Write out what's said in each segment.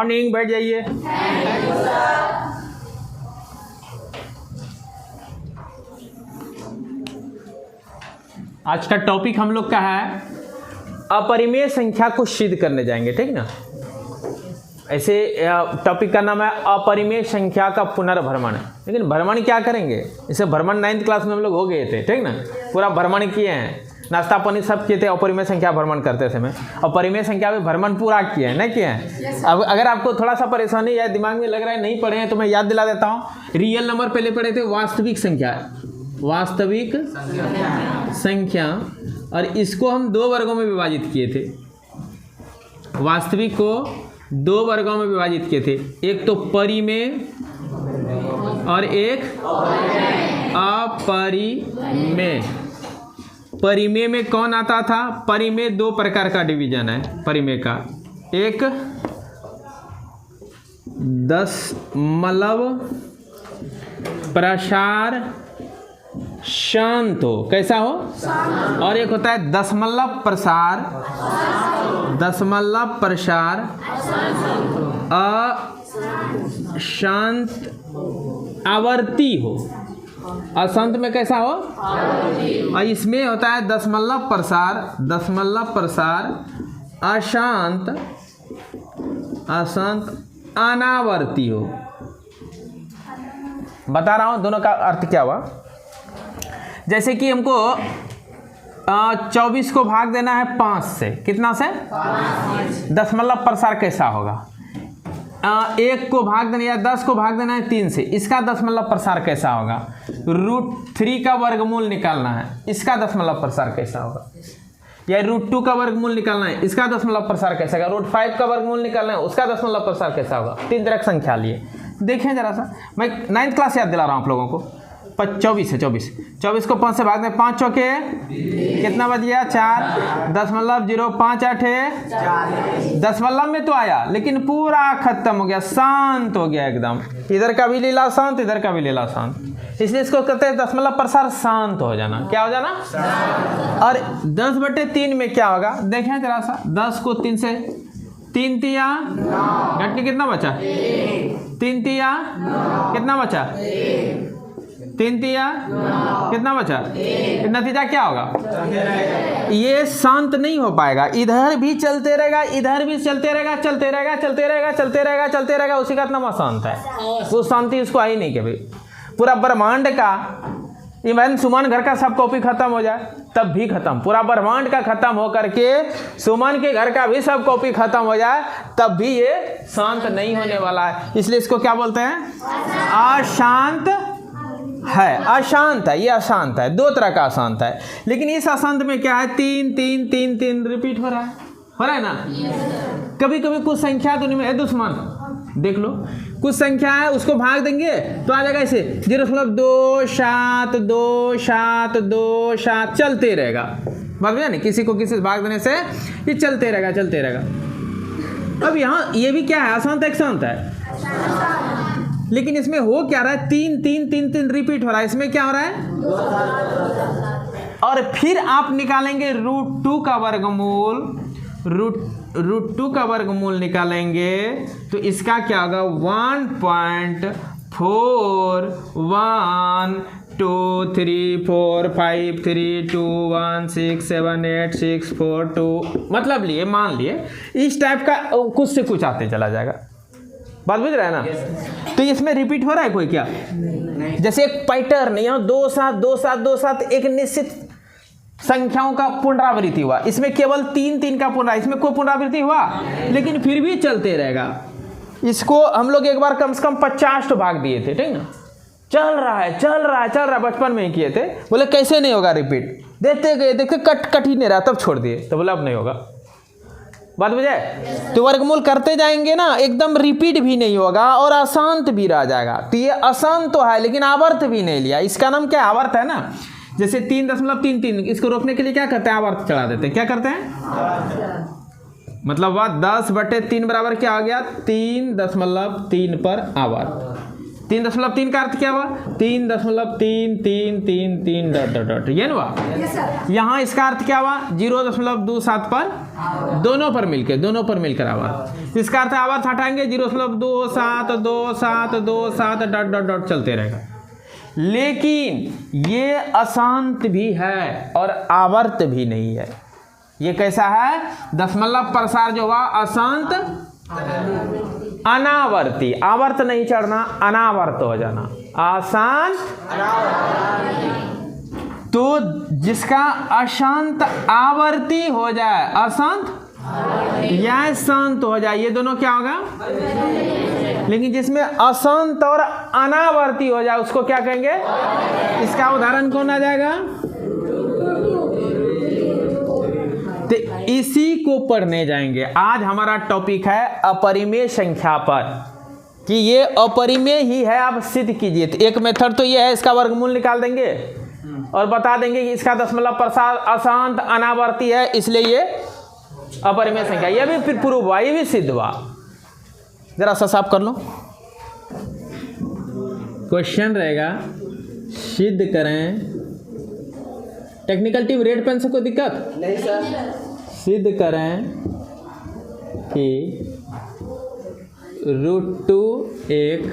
Morning, बैठ जाइए। आज का टॉपिक हम लोग का है अपरिमेय संख्या को सिद्ध करने जाएंगे, ठीक ना। ऐसे टॉपिक का नाम है अपरिमेय संख्या का पुनर्भ्रमण। लेकिन भ्रमण क्या करेंगे, इसे भ्रमण 9th क्लास में हम लोग हो गए थे, ठीक ना। पूरा भ्रमण किए हैं, नाश्ता पानी सब किए थे अपरिमेय संख्या भ्रमण करते समय। अपरिमेय संख्या में भ्रमण पूरा किए हैं, नहीं किए हैं। अब अगर आपको थोड़ा सा परेशानी या दिमाग में लग रहा है नहीं पढ़े हैं तो मैं याद दिला देता हूँ। रियल नंबर पहले पढ़े थे, वास्तविक संख्या, वास्तविक संख्या, और इसको हम 2 वर्गों में विभाजित किए थे। वास्तविक को 2 वर्गों में विभाजित किए थे, एक तो परिमेय और एक अपरिमेय। परिमेय में कौन आता था? परिमेय 2 प्रकार का डिवीजन है परिमेय का। एक दशमलव प्रसार शांत हो, कैसा हो, और एक होता है दशमलव प्रसार, दशमलव प्रसार अशांत आवर्ती हो। अशांत में कैसा हो, और इसमें होता है दशमलव प्रसार, दशमलव प्रसार अशांत, अशांत अनावर्ती हो। बता रहा हूं दोनों का अर्थ क्या हुआ। जैसे कि हमको 24 को भाग देना है 5 से, कितना से? 5। दशमलव प्रसार कैसा होगा? 1 को भाग देना या 10 को भाग देना है 3 से, इसका दशमलव प्रसार कैसा होगा? √3 का वर्गमूल निकालना है, इसका दशमलव प्रसार कैसा होगा? या √2 का वर्गमूल निकालना है, इसका दशमलव प्रसार कैसा होगा? √5 का वर्गमूल निकालना है, उसका दशमलव प्रसार कैसा होगा? 3 तरह की संख्या लिए। देखें जरा सा, मैं 9th क्लास याद दिला रहा हूँ आप लोगों को। 24 है, 24 को 5 से भाग दें, 5 चौके कितना बच गया? 4। दशमलव 0.5 8 दशमलव में तो आया लेकिन पूरा खत्म हो गया, शांत हो गया एकदम। इधर का भी लीला शांत, इधर का भी लीला शांत, इसलिए इसको कहते हैं दशमलव प्रसार शांत हो जाना। क्या हो जाना? और 10/3 में क्या होगा देखें जरा सा। 10 को 3 से, 3 तिया घट के कितना बचा? 3 तिया कितना बचा? 3 तिया कितना बचा? नतीजा क्या होगा? ये शांत नहीं हो पाएगा, इधर भी चलते रहेगा, इधर भी चलते रहेगा, चलते रहेगा, चलते रहेगा, चलते रहेगा, चलते रहेगा, उसी का नाम अशांत है। वो शांति उसको आई नहीं। कभी पूरा ब्रह्मांड का, इवन सुमन घर का सब कॉपी खत्म हो जाए तब भी खत्म, पूरा ब्रह्मांड का खत्म हो करके सुमन के घर का भी सब कॉपी खत्म हो जाए तब भी ये शांत नहीं होने वाला है। इसलिए इसको क्या बोलते हैं? अशांत है, अशांत है, ये अशांत है। 2 तरह का अशांत है। लेकिन इस अशांत में क्या है? 3 3 3 3 रिपीट हो रहा है ना। कभी कभी कुछ संख्या तो नहीं है दुश्मन, देख लो कुछ संख्या है उसको भाग देंगे तो आ जाएगा ऐसे 0.272727 चलते रहेगा। बात समझा नहीं, किसी को किसी से भाग देने से ये चलते रहेगा, चलते रहेगा। अब यहाँ ये भी क्या है? अशांत एक शांत है। लेकिन इसमें हो क्या रहा है? 3 3 3 3 रिपीट हो रहा है। इसमें क्या हो रहा है? और फिर आप निकालेंगे √2 का वर्गमूल, √2 का वर्गमूल निकालेंगे तो इसका क्या होगा? 1.41234532167864 मतलब लिए, मान लिए इस टाइप का कुछ से कुछ आते चला जाएगा। बात बुझ रहा है ना? तो इसमें रिपीट हो रहा है कोई क्या? जैसे एक पैटर्न, यहाँ 2 7 2 7 2 7 एक निश्चित संख्याओं का पुनरावृत्ति हुआ, इसमें केवल 3 3 का पुनरावृत्ति, इसमें कोई पुनरावृत्ति हुआ लेकिन फिर भी चलते रहेगा। इसको हम लोग एक बार कम से कम 50 भाग दिए थे, ठीक ना। चल रहा है, चल रहा है, चल रहा है, बचपन में ही किए थे। बोले कैसे नहीं होगा रिपीट, देते गए, देखते कट ही नहीं रहा, तब छोड़ दिए तो बोला अब नहीं होगा। बात बुझे? तो वर्गमूल करते जाएंगे ना, एकदम रिपीट भी नहीं होगा और अशांत भी रह जाएगा। तो ये अशांत तो है लेकिन आवर्त भी नहीं लिया, इसका नाम क्या? आवर्त है ना। जैसे 3.33 इसको रोकने के लिए क्या करते हैं? आवर्त चढ़ा देते हैं। क्या करते हैं? मतलब वह 10/3 बराबर क्या आ गया? 3.3 पर आवर्त। 3.3 का अर्थ क्या हुआ? 3.333 डॉट डॉट डॉट, ये ना। यहाँ इसका अर्थ क्या हुआ? 0.27 पर, दोनों पर मिलकर आवर्त। इसका अर्थ आवर्त हटाएंगे 0.272727 डॉट डॉट डॉट चलते रहेगा। लेकिन ये अशांत भी है और आवर्त भी नहीं है। ये कैसा है? दशमलव प्रसार जो हुआ अशांत अनावर्ती, आवर्त नहीं चढ़ना, अनावर्त हो जाना, अशांत। तो जिसका अशांत आवर्ती हो जाए, अशांत या शांत हो जाए, ये दोनों क्या होगा? लेकिन जिसमें अशांत और अनावर्ती हो जाए उसको क्या कहेंगे? इसका उदाहरण कौन आ जाएगा? तो इसी को पढ़ने जाएंगे। आज हमारा टॉपिक है अपरिमेय संख्या पर, कि ये अपरिमेय ही है, आप सिद्ध कीजिए। तो एक मेथड तो ये है, इसका वर्गमूल निकाल देंगे और बता देंगे कि इसका दशमलव प्रसार अशांत अनावर्ती है, इसलिए ये अपरिमेय संख्या। ये भी फिर प्रूव हुआ, ये भी सिद्ध हुआ। जरा सा साफ कर लो। क्वेश्चन रहेगा, सिद्ध करें। टेक्निकल टीम रेड पेन से कोई दिक्कत नहीं सर। सिद्ध करें कि √2 एक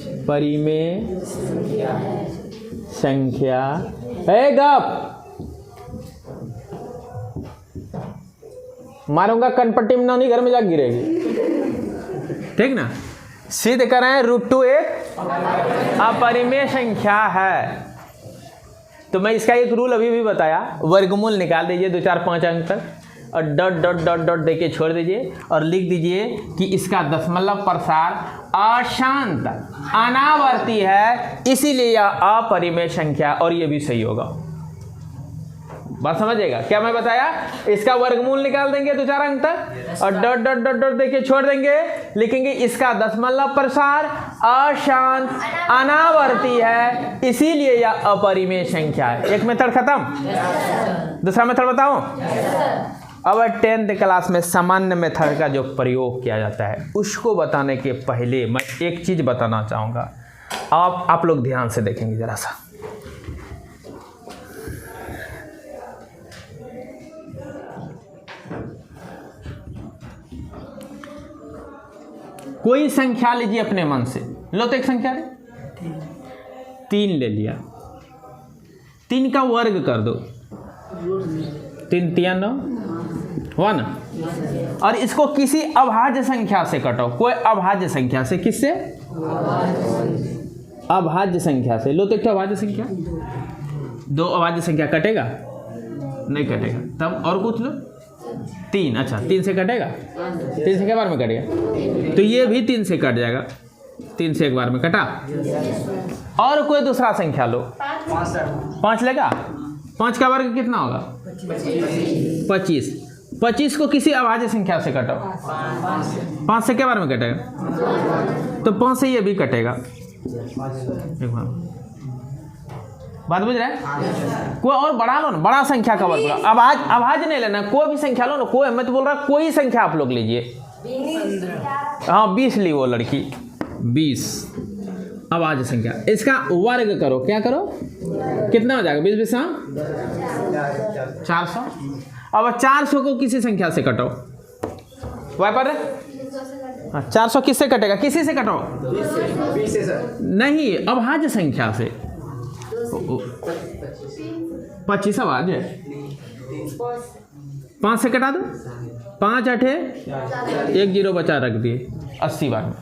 अपरिमेय संख्या है। गप मारूंगा कनपट्टी में, नहीं घर में जाके गिरेगी, ठीक ना। सिद्ध करें √2 एक अपरिमेय संख्या है। तो मैं इसका एक रूल अभी भी बताया, वर्गमूल निकाल दीजिए 2 4 5 अंक तक और डॉट डॉट डॉट डॉट देके छोड़ दीजिए और लिख दीजिए कि इसका दशमलव प्रसार अशांत अनावर्ती है, इसीलिए यह अपरिमेय संख्या, और ये भी सही होगा। बात समझिएगा क्या मैं बताया? इसका वर्गमूल निकाल देंगे 2 4 अंक तक और डॉट डॉट डॉट डॉट देके छोड़ देंगे, लिखेंगे इसका दशमलव प्रसार अशांत अनावर्ती है, इसीलिए यह अपरिमेय संख्या है। एक मेथड खत्म। दूसरा मेथड बताऊं? अब 10th क्लास में सामान्य मेथड का जो प्रयोग किया जाता है उसको बताने के पहले मैं एक चीज बताना चाहूंगा, आप लोग ध्यान से देखेंगे जरा सा। कोई संख्या लीजिए अपने मन से, लो तो एक संख्या ले, 3 ले लिया, 3 का वर्ग कर दो, 3 3 9 हुआ ना। और इसको किसी अभाज्य संख्या से कटो, कोई अभाज्य संख्या से। किससे? अभाज्य संख्या से। लो तो एक अभाज्य संख्या, 2 अभाज्य संख्या कटेगा? नहीं कटेगा। तब और कुछ लो, 3। अच्छा 3 से कटेगा? 3 से एक बार में कटेगा, तो ये भी 3 से कट जाएगा। 3 से एक बार में कटा। और कोई दूसरा संख्या लो, 5 लेगा। 5 का वर्ग कितना होगा? 25। 25 को किसी अभाज्य संख्या से कटो, 5 से क्या बार में कटेगा? तो 5 से ये भी कटेगा। एक बार बात बुझ रहा है? कोई और बढ़ा लो ना, बड़ा संख्या का वर्ग। अभाज्य नहीं लेना, कोई भी संख्या लो ना। कोई, मैं तो बोल रहा कोई संख्या आप लोग लीजिए। हाँ 20 ली वो लड़की, 20 अभाज्य संख्या। इसका वर्ग करो, क्या करो? कितना हो जाएगा? 20 20 400। अब 400 को किसी संख्या से कटो, वाइपर 400 किससे कटेगा? किसी से कटो, 20 से सर। नहीं अभाज्य संख्या से। 25 अभाज्य है, 5 से कटा दो, 5 8 1 0 बचा रख दिए 80 बार में,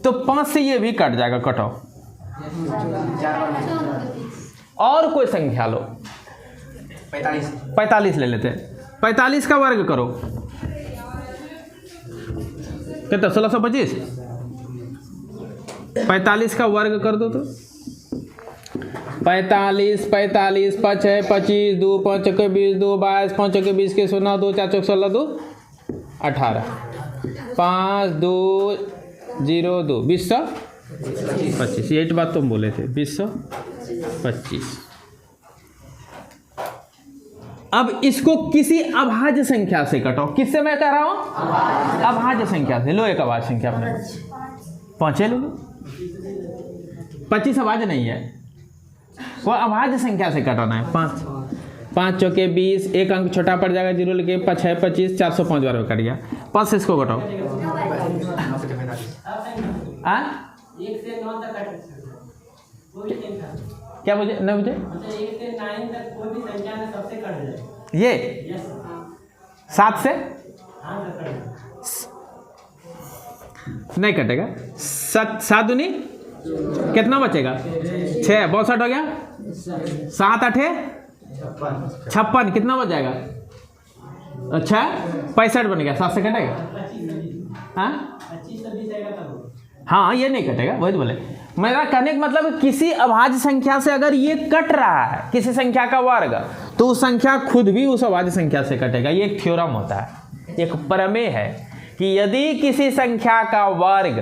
तो 5 से ये भी कट जाएगा, कटो। और कोई संख्या लो, 45 ले लेते हैं। 45 का वर्ग करो, कितना? 1625। 45 का वर्ग कर दो तो 45 45 5 है 25 2 5 के 20 2 22 5 के 20 के 16 2 4 चौक 16 2 18 5 2 0 2 2025। यही बात तुम बोले थे, 2025। अब इसको किसी अभाज्य संख्या से कटो। किससे मैं कह रहा हूं? अभाज्य संख्या से। लो एक अभाज्य संख्या अपने 5 ले लो। 25 अभाज्य नहीं है, वो अभाज्य संख्या से कटाना है। 5 5 चौके 20, एक अंक छोटा पड़ जाएगा 0 लेके 5 6 25, 405 बार में कट गया। 5 से इसको घटाओ। 1 से 9 तक क्या मुझे न मुझे 1 से 9 तक कोई भी संख्या में सबसे कट जाए। ये 7 से नहीं कटेगा। 7 दूनी कितना बचेगा? 6 62 हो गया। 7 8 56 कितना बच जाएगा? अच्छा 65 बन गया। 7 से कटेगा? हाँ ये नहीं कटेगा, वही तो बोले। मेरा कहने का मतलब किसी अभाज्य संख्या से अगर ये कट रहा है, किसी संख्या का वर्ग, तो उस संख्या खुद भी उस अभाज्य संख्या से कटेगा। ये एक थ्योरम होता है, एक प्रमेय है कि यदि किसी संख्या का वर्ग,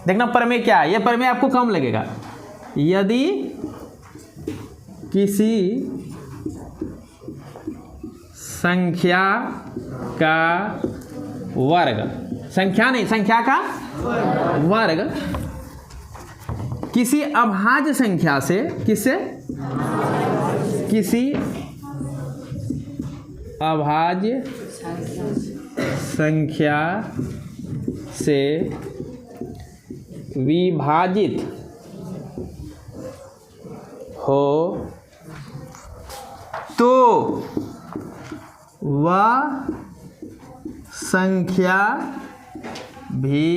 देखना प्रमेय क्या है, ये प्रमेय आपको कम लगेगा। यदि किसी संख्या का वर्ग, संख्या नहीं, संख्या का वर्ग किसी अभाज्य संख्या से, किससे? किसी अभाज्य संख्या से विभाजित हो तो वह संख्या भी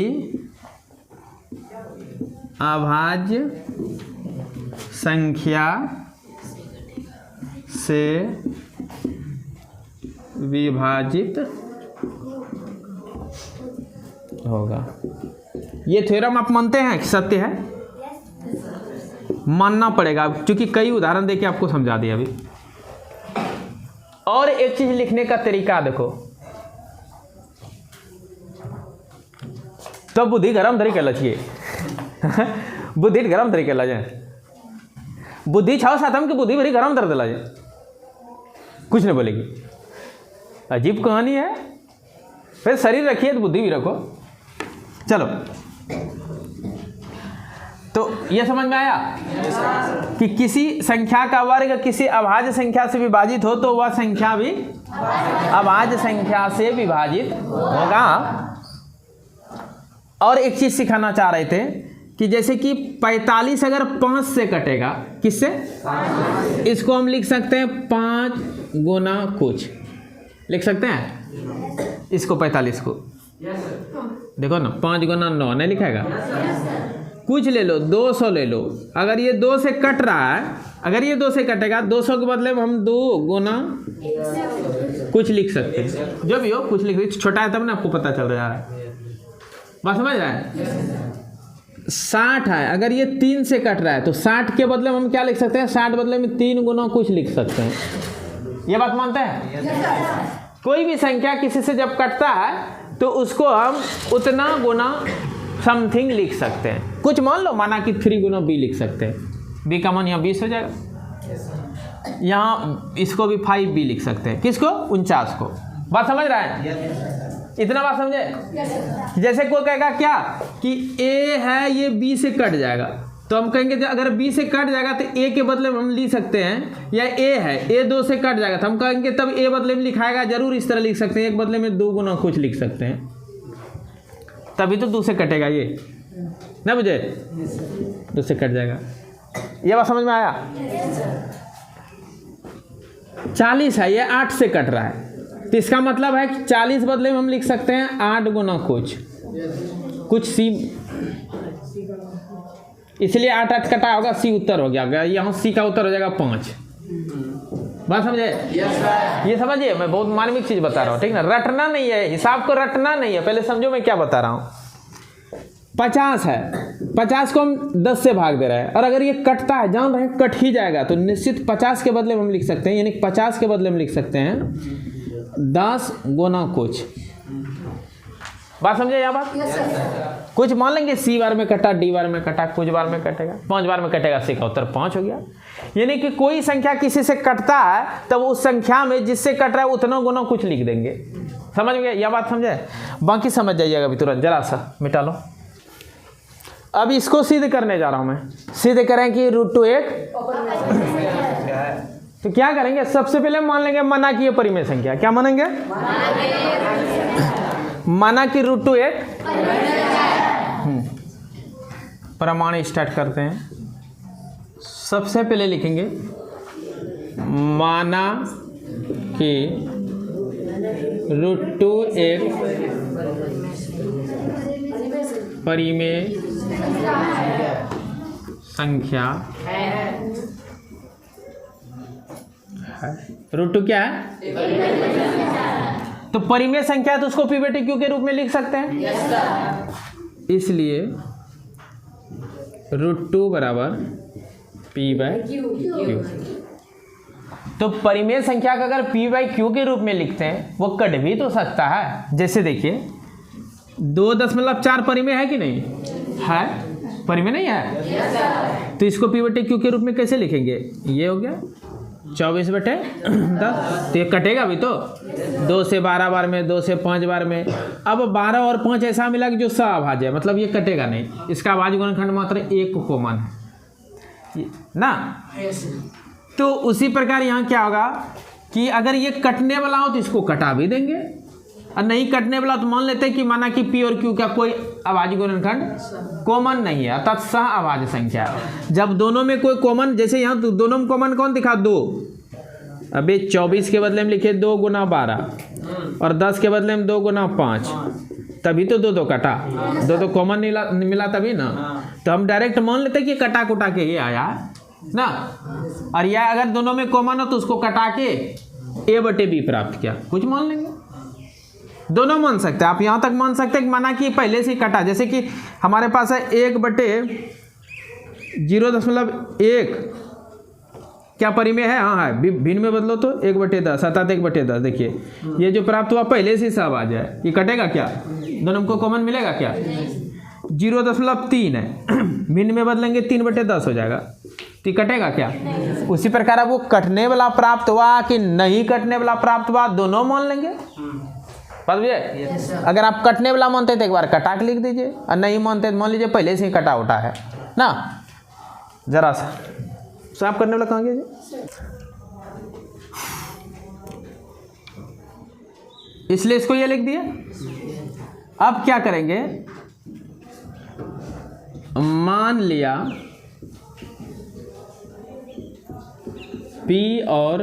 अभाज्य संख्या से विभाजित होगा। ये थ्योरम आप मानते हैं कि सत्य है? मानना पड़ेगा, क्योंकि कई उदाहरण देके आपको समझा दिया अभी। और एक चीज लिखने का तरीका देखो, तो बुद्धि गरम धरी के चाहिए बुद्धि गरम धरी के जाए, बुद्धि छाओ सातम की बुद्धि भरी गरम धर दिला जाए, कुछ नहीं बोलेगी। अजीब कहानी है। फिर शरीर रखिए तो बुद्धि भी रखो। चलो, तो ये समझ में आया कि किसी संख्या का वर्ग किसी अभाज्य संख्या से विभाजित हो तो वह संख्या भी अभाज्य संख्या से विभाजित होगा। और एक चीज सिखाना चाह रहे थे कि जैसे कि 45 अगर 5 से कटेगा, किससे? इसको हम लिख सकते हैं 5 गुना कुछ, लिख सकते हैं इसको 45 को। देखो ना 5 गुना 9 नहीं लिखाएगा? कुछ ले लो, 200 ले लो। अगर ये 2 से कट रहा है, अगर ये 2 से कटेगा, 200 के बदले में हम 2 गुना कुछ लिख सकते हैं। जो भी हो कुछ लिख दो, छोटा है तब ना आपको पता चल रहा है। बात समझ रहा है? 60 है, अगर ये 3 से कट रहा है तो 60 के बदले में हम क्या लिख सकते हैं? 60 बदले में 3 गुना कुछ लिख सकते हैं। ये बात मानते हैं? कोई भी संख्या किसी से जब कटता है तो उसको हम उतना गुना समथिंग लिख सकते हैं। कुछ मान लो, माना कि 3 गुना बी लिख सकते हैं। बी का मान यहाँ 20 हो जाएगा। यहाँ इसको भी 5b लिख सकते हैं। किसको? 49 को। बात समझ रहा है? इतना बात समझे? जैसे कोई कहेगा क्या कि a है, ये b से कट जाएगा, तो हम कहेंगे अगर b से कट जाएगा तो a के बदले में हम लिख सकते हैं, या a है, a 2 से कट जाएगा तो हम कहेंगे तब a बदले में लिखाएगा जरूर इस तरह लिख सकते हैं, एक बदले में 2 गुना कुछ लिख सकते हैं, तभी तो 2 से कटेगा। ये ना मुझे 2 से कट जाएगा। ये बात समझ में आया? 40 है, ये 8 से कट रहा है, तो इसका मतलब है कि 40 बदले में हम लिख सकते हैं 8 गुना कुछ सी, इसलिए 8 8 कटा होगा, सी उत्तर हो गया। यहाँ सी का उत्तर हो जाएगा 5। बात समझे? ये समझिए, मैं बहुत मानविक चीज बता रहा हूँ, ठीक ना? रटना नहीं है, हिसाब को रटना नहीं है। पहले समझो मैं क्या बता रहा हूँ। 50 है, 50 को हम 10 से भाग दे रहे हैं, और अगर ये कटता है, जान रहे हैं कट ही जाएगा, तो निश्चित 50 के बदले में हम लिख सकते हैं, यानी 50 के बदले में लिख सकते हैं 10 गुना कुछ। बात समझे? यह बात कुछ मान लेंगे, सी बार में कटा, डी बार में कटा, कुछ बार में कटेगा, 5 बार में कटेगा, सी का उत्तर 5 हो गया। यानी कि कोई संख्या किसी से कटता है तब उस संख्या में जिससे कट रहा है उतना गुना कुछ लिख देंगे। समझ गए? यह बात समझे? बाकी समझ जाइएगा अभी तुरंत, जरा सा मिटा लो। अब इसको सिद्ध करने जा रहा हूं मैं। सिद्ध करें कि √2 एक, तो क्या करेंगे? सबसे पहले मान लेंगे माना कि ये परिमेय संख्या। क्या मानेंगे? माना कि √2 एक प्रमाण स्टार्ट करते हैं। सबसे पहले लिखेंगे माना कि √2 एक परिमेय संख्या है। √2 क्या है? तो परिमेय संख्या है तो उसको P/Q के रूप में लिख सकते हैं। इसलिए √2 बराबर P/Q। तो परिमेय संख्या का अगर P/Q के रूप में लिखते हैं वो कट भी तो सकता है। जैसे देखिए 2.4 परिमेय है कि नहीं है? परिमेय नहीं है तो इसको P/Q के रूप में कैसे लिखेंगे? ये हो गया 24/10। तो ये कटेगा भी तो 2 से 12 बार में, 2 से 5 बार में। अब 12 और 5 ऐसा मिला कि जो सअभाज्य है, मतलब ये कटेगा नहीं। इसका अभाज्य गुणनखंड मात्र एक कॉमन है ना। तो उसी प्रकार यहाँ क्या होगा कि अगर ये कटने वाला हो तो इसको कटा भी देंगे, और नहीं कटने वाला तो मान लेते हैं कि माना कि P और Q का कोई अभाज्य गुणनखंड कॉमन नहीं है, अर्थात सह-अभाज्य संख्या है। जब दोनों में कोई कॉमन, जैसे यहाँ तो दोनों में कॉमन कौन दिखा? 2। अभी 24 के बदले में लिखे 2 × 12 और 10 के बदले में 2 × 5, तभी तो 2 कटा। 2 कॉमन मिला तभी ना। तो हम डायरेक्ट मान लेते हैं कि कटा कुटा के ये आया ना। और या अगर दोनों में कॉमन हो तो उसको कटा के A/B प्राप्त किया, कुछ मान लेंगे। दोनों मान सकते हैं आप, यहाँ तक मान सकते हैं कि माना कि पहले से ही कटा। जैसे कि हमारे पास है 1/0.1 क्या परिमेय है? हाँ है। भिन्न में बदलो तो 1/10 अर्थात 1/10। देखिए ये जो प्राप्त हुआ पहले से सब आ जाए, ये कटेगा क्या? दोनों को कॉमन मिलेगा क्या? 0.3 है, भिन्न में बदलेंगे 3/10 हो जाएगा, तो कटेगा क्या? उसी प्रकार अब वो कटने वाला प्राप्त हुआ कि नहीं कटने वाला प्राप्त हुआ, दोनों मान लेंगे। बात बुझे? अगर आप कटने वाला मानते तो एक बार कटा के लिख दीजिए, और नहीं मानते तो मान लीजिए पहले से ही कटा उठा है ना। जरा सा साफ करने वाला कहाँ गया जी? इसलिए इसको ये लिख दिया। अब क्या करेंगे? मान लिया P और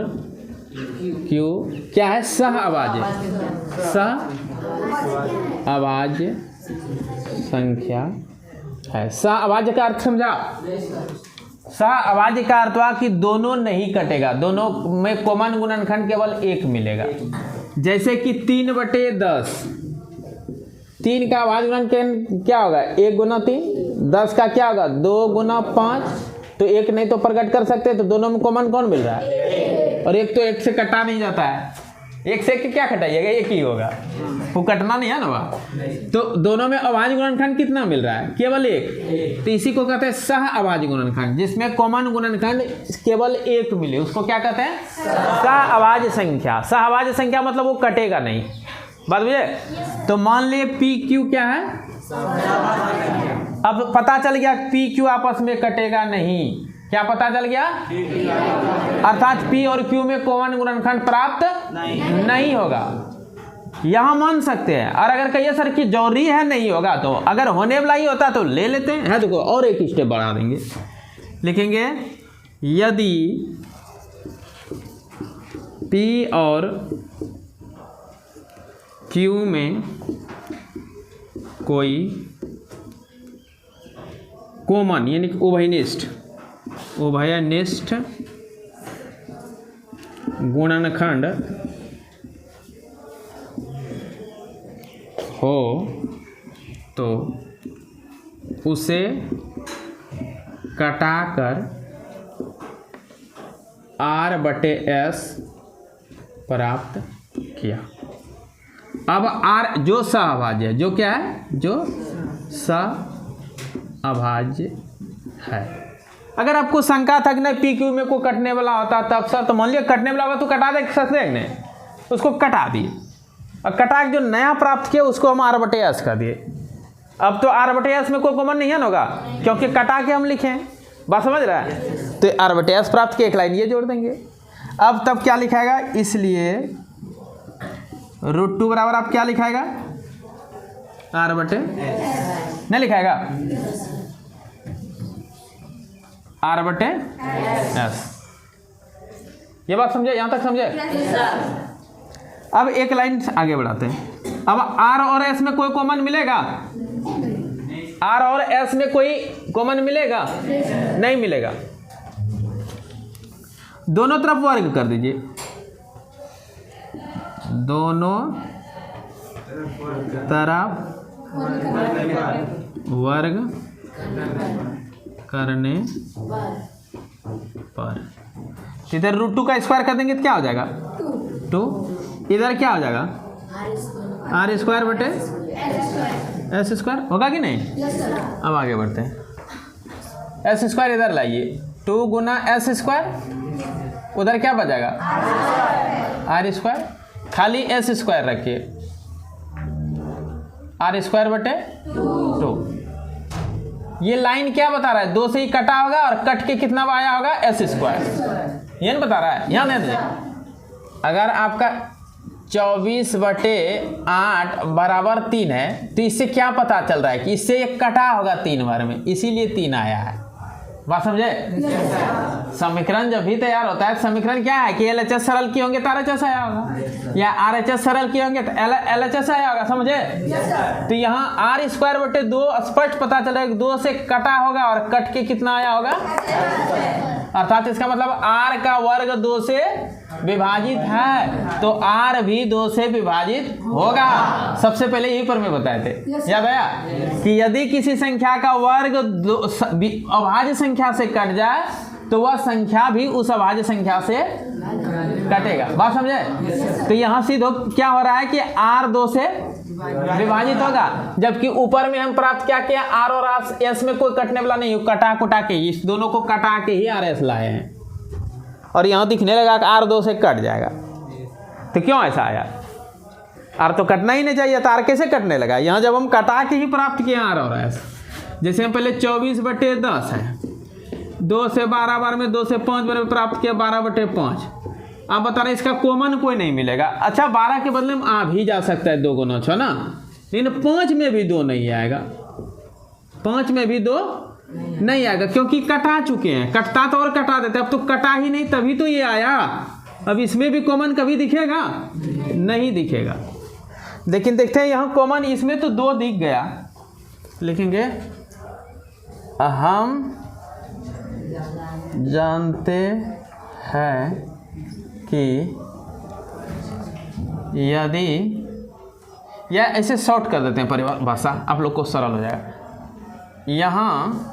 Q क्या है? सह-अभाज्य, सह-अभाज्य संख्या है। सह-अभाज्य का अर्थ समझा? सह-अभाज्य का अर्थ हुआ कि दोनों नहीं कटेगा, दोनों में कॉमन गुणनखंड केवल एक मिलेगा। जैसे कि 3/10, 3 का अभाज्य गुणनखंड क्या होगा? 1 × 3। 10 का क्या होगा? 2 × 5। तो एक नहीं तो प्रकट कर सकते, तो दोनों में कॉमन कौन मिल रहा है? और एक तो एक से कटा नहीं जाता है। एक से क्या कटाइएगा? एक ही होगा, वो कटना नहीं है ना वह। तो दोनों में अभाज्य गुणनखंड कितना मिल रहा है? केवल एक। तो इसी को कहते हैं सह-अभाज्य गुणनखंड, जिसमें कॉमन गुणनखंड केवल एक मिले, उसको क्या कहते हैं? सह-अभाज्य संख्या। सह-अभाज्य संख्या मतलब वो कटेगा नहीं। बात बुझे? तो मान लिए PQ क्या है? अब पता चल गया PQ आपस में कटेगा नहीं। क्या पता चल गया? अर्थात P और Q में कॉमन गुणनखंड प्राप्त नहीं होगा। यहाँ मान सकते हैं। और अगर कहिए सर कि जरूरी है नहीं होगा, तो अगर होने वाला ही होता तो ले लेते हैं। है देखो और एक स्टेप बढ़ा देंगे, लिखेंगे यदि P और Q में कोई कॉमन यानी कि उभयनिष्ठ गुणनखंड हो तो उसे कटाकर R/S प्राप्त किया। अब R जो सह-अभाज्य है, जो क्या है? जो सह-अभाज्य है। अगर आपको शंका था कि नहीं पी क्यू में को कटने वाला होता तब सर, तो मान लिया कटने वाला होगा तो कटा दे सकते हैं नहीं, उसको कटा दिए और कटा के जो नया प्राप्त किया उसको हम R/S कर दिए। अब तो R/S में कोई कॉमन नहीं है ना होगा, क्योंकि कटा के हम लिखे हैं। बात समझ रहा है? तो R/S प्राप्त किया, एक लाइन ये जोड़ देंगे। अब तब क्या लिखाएगा, इसलिए √2 बराबर आप क्या लिखाएगा, R/S नहीं लिखाएगा, R/S। ये बात समझे, यहां तक समझे? अब एक लाइन आगे बढ़ाते हैं। अब R और S में कोई कॉमन मिलेगा, R और S में कोई कॉमन मिलेगा नहीं मिलेगा। दोनों तरफ वर्ग कर दीजिए, दोनों तरफ वर्ग करने पर इधर √2 का स्क्वायर कर देंगे तो क्या हो जाएगा 2, इधर क्या हो जाएगा R²/S² होगा कि नहीं? अब आगे बढ़ते हैं। S² इधर लाइए, 2 गुना S², उधर क्या बचेगा R², खाली S² रखिए, R²/2। ये लाइन क्या बता रहा है, 2 से ही कटा होगा और कट के कितना आया होगा S², ये नहीं बता रहा है। यहाँ दे दीजिए, अगर आपका 24/8 बराबर 3 है तो इससे क्या पता चल रहा है कि इससे एक कटा होगा 3 बार में, इसीलिए 3 आया है। बात समझे? समीकरण जब भी तैयार होता है, समीकरण क्या है कि LHS सरल किए होंगे तो RHS आया होगा, या RHS सरल किए होंगे तो LHS आया होगा। समझे? तो यहाँ R²/2 स्पष्ट पता चल रहा है कि 2 से कटा होगा और कट के कितना आया होगा, अर्थात इसका मतलब R का वर्ग 2 से विभाजित है तो R भी 2 से विभाजित होगा। सबसे पहले यही पर मैं बताए थे, याद आया कि यदि किसी संख्या का वर्ग अभाज्य संख्या से कट जाए तो वह संख्या भी उस अभाज्य संख्या से कटेगा। बात समझे? तो यहाँ सीधे क्या हो रहा है कि R 2 से विभाजित होगा, जबकि ऊपर में हम प्राप्त क्या किया, R और S में कोई कटने वाला नहीं, कटा कुटा के इस दोनों को कटा के ही RS लाए हैं और यहाँ दिखने लगा कि R 2 से कट जाएगा। तो क्यों ऐसा आया? R तो कटना ही नहीं चाहिए, तो R कैसे कटने लगा? यहाँ जब हम कटा के ही प्राप्त किए R और S, जैसे हम पहले 24/10 है, 2 से 12 बार में 2 से 5 बार में प्राप्त किया 12/5। आप बता रहे इसका कॉमन कोई नहीं मिलेगा। अच्छा 12 के बदले में आ भी जा सकता है 2 गुना 6 ना, लेकिन 5 में भी 2 नहीं आएगा, 5 में भी 2 नहीं आएगा क्योंकि कटा चुके हैं। कटता तो और कटा देते, अब तो कटा ही नहीं तभी तो ये आया। अब इसमें भी कॉमन कभी दिखेगा नहीं दिखेगा। लेकिन देखते हैं यहाँ कॉमन इसमें तो 2 दिख गया, लिखेंगे हम जानते हैं कि यदि, या ऐसे शॉर्ट कर देते हैं परिभाषा, आप लोग को सरल हो जाएगा। यहाँ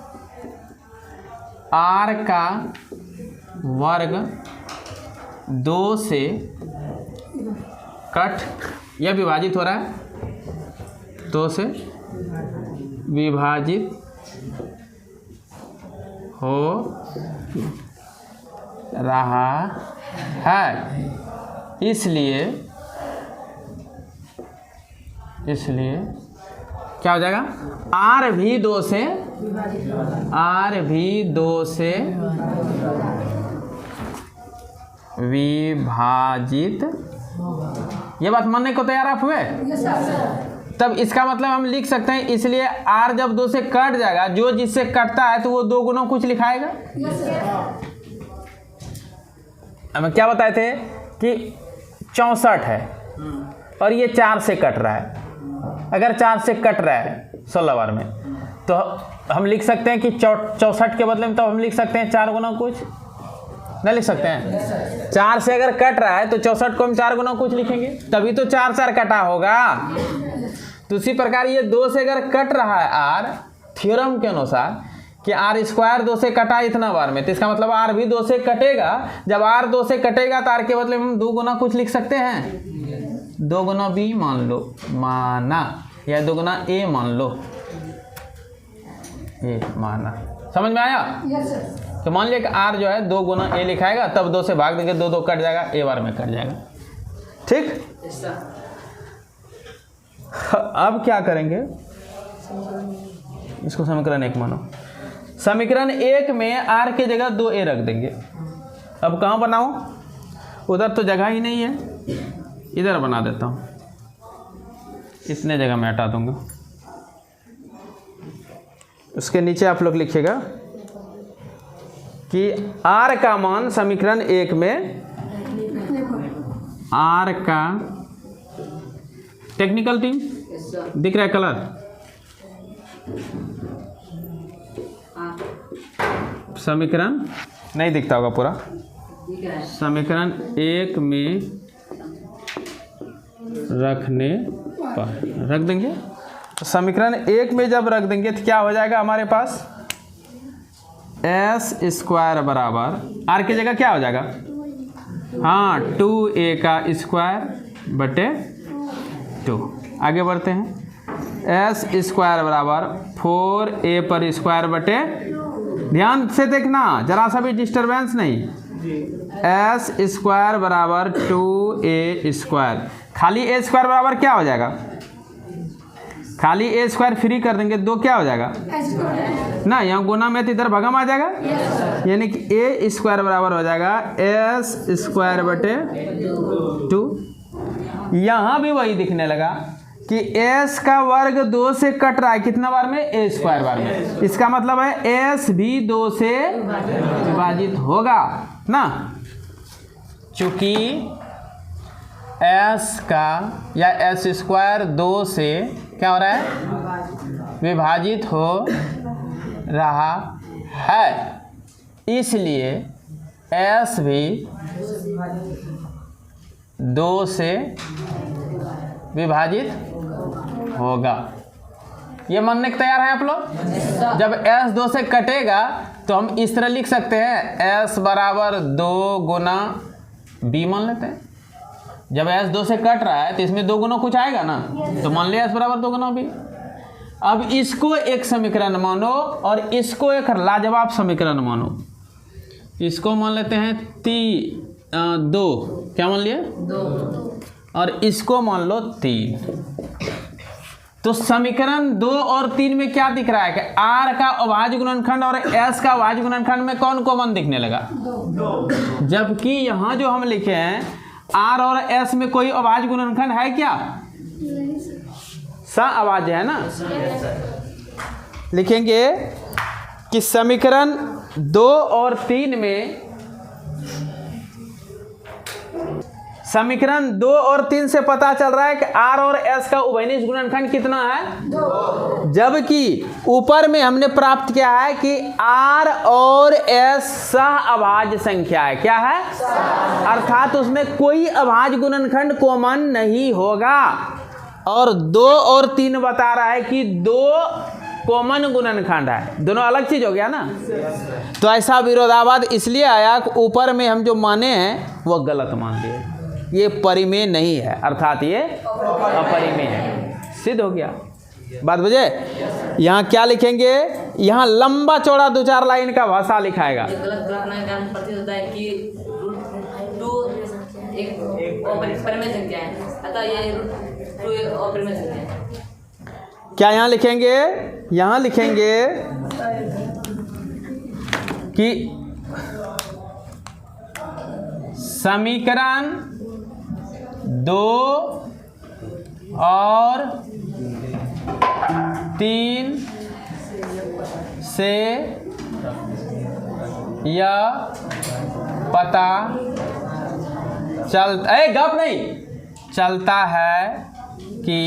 R का वर्ग 2 से कट या विभाजित हो रहा है, 2 से विभाजित हो रहा है, इसलिए क्या हो जाएगा, R भी 2 से विभाजित। ये बात मानने को तैयार आप हुए? तब इसका मतलब हम लिख सकते हैं, इसलिए R जब 2 से कट जाएगा, जो जिससे कटता है तो वो 2 गुना कुछ लिखाएगा। हम क्या बताए थे कि 64 है और ये 4 से कट रहा है। अगर 4 से कट रहा है 16 बार में, तो हम लिख सकते हैं कि 64 के बदले में तो हम लिख सकते हैं 4 गुना कुछ, नहीं लिख सकते हैं? 4 से अगर कट रहा है तो 64 को हम 4 गुना कुछ लिखेंगे, तभी तो 4 कटा होगा। तो उसी प्रकार ये 2 से अगर कट रहा है R, थ्योरम के अनुसार कि R² 2 से कटा इतना बार में, तो इसका मतलब R भी 2 से कटेगा। जब R 2 से कटेगा तो R के बदले में हम 2 गुना कुछ लिख सकते हैं, 2 गुना B मान लो, माना, या 2 गुना A मान लो, ये माना। समझ में आया? तो मान लिया कि आर जो है 2 गुना ए लिखाएगा, तब 2 से भाग देंगे, 2 2 कट जाएगा, ए बार में कट जाएगा। ठीक, अब क्या करेंगे, इसको समीकरण 1 मानो। समीकरण 1 में आर के जगह 2a रख देंगे। अब कहाँ बनाऊं, उधर तो जगह ही नहीं है, इधर बना देता हूँ, इतने जगह मैं हटा दूंगा। उसके नीचे आप लोग लिखिएगा कि r का मान समीकरण 1 में, r का, टेक्निकल टीम दिख रहा है कलर, समीकरण नहीं दिखता होगा पूरा, समीकरण 1 में रखने पर रख देंगे। तो समीकरण 1 में जब रख देंगे तो क्या हो जाएगा हमारे पास, एस स्क्वायर बराबर आर की जगह क्या हो जाएगा, हाँ 2a का स्क्वायर बटे 2। आगे बढ़ते हैं, एस स्क्वायर बराबर 4a पर स्क्वायर बटे, ध्यान से देखना जरा सा भी डिस्टरबेंस नहीं, एस स्क्वायर बराबर 2a स्क्वायर, खाली a स्क्वायर बराबर क्या हो जाएगा, खाली a स्क्वायर फ्री कर देंगे, 2 क्या हो जाएगा ना, यहाँ गुना में तो इधर भगम आ जाएगा, यानी कि a स्क्वायर बराबर हो जाएगा एस स्क्वायर बटे 2। यहाँ भी वही दिखने लगा कि s का वर्ग 2 से कट रहा है, कितना बार में, a स्क्वायर बार में, इसका मतलब है s भी 2 से विभाजित होगा ना, चूंकि s का या s स्क्वायर 2 से क्या हो रहा है, विभाजित हो रहा है, इसलिए s भी 2 से विभाजित होगा। ये मानने के तैयार हैं आप लोग। जब s 2 से कटेगा तो हम इस तरह लिख सकते हैं, s बराबर 2 गुना b मान लेते हैं। जब s 2 से कट रहा है तो इसमें 2 गुना कुछ आएगा ना, तो मान लिया s बराबर 2 गुना b। अब इसको एक समीकरण मानो और इसको एक लाजवाब समीकरण मानो। इसको मान लेते हैं 2, क्या मान लिए 2, और इसको मान लो 3। तो समीकरण 2 और 3 में क्या दिख रहा है कि r का अभाज्य गुणनखंड और s का अभाज्य गुणनखंड में कौन कॉमन दिखने लगा, 2। जबकि यहाँ जो हम लिखे हैं r और s में कोई अभाज्य गुणनखंड है क्या, अभाज्य है ना। लिखेंगे कि समीकरण 2 और 3 में, समीकरण 2 और 3 से पता चल रहा है कि r और s का उभयनिष्ठ गुणनखंड कितना है, 2। जबकि ऊपर में हमने प्राप्त किया है कि r और s सह-अभाज्य संख्या है, क्या है, अर्थात उसमें कोई अभाज्य गुणनखंड कॉमन नहीं होगा। और 2 और 3 बता रहा है कि 2 कॉमन गुणनखंड है, दोनों अलग चीज हो गया ना। तो ऐसा विरोधाभास इसलिए आया कि ऊपर में हम जो माने हैं वो गलत मान लिए, ये परिमेय नहीं है, अर्थात ये अपरिमेय है, सिद्ध हो गया। बात बुझे। यहाँ क्या लिखेंगे, यहाँ लंबा चौड़ा 2-4 लाइन का भाषा लिखाएगा। गलत करने का कारण प्रतीत होता है कि √2 एक अपरिमेय संख्या है, अतः ये √2 एक अपरिमेय संख्या है। क्या यहाँ लिखेंगे, यहाँ लिखेंगे कि समीकरण 2 और 3 से यह पता गप नहीं चलता है कि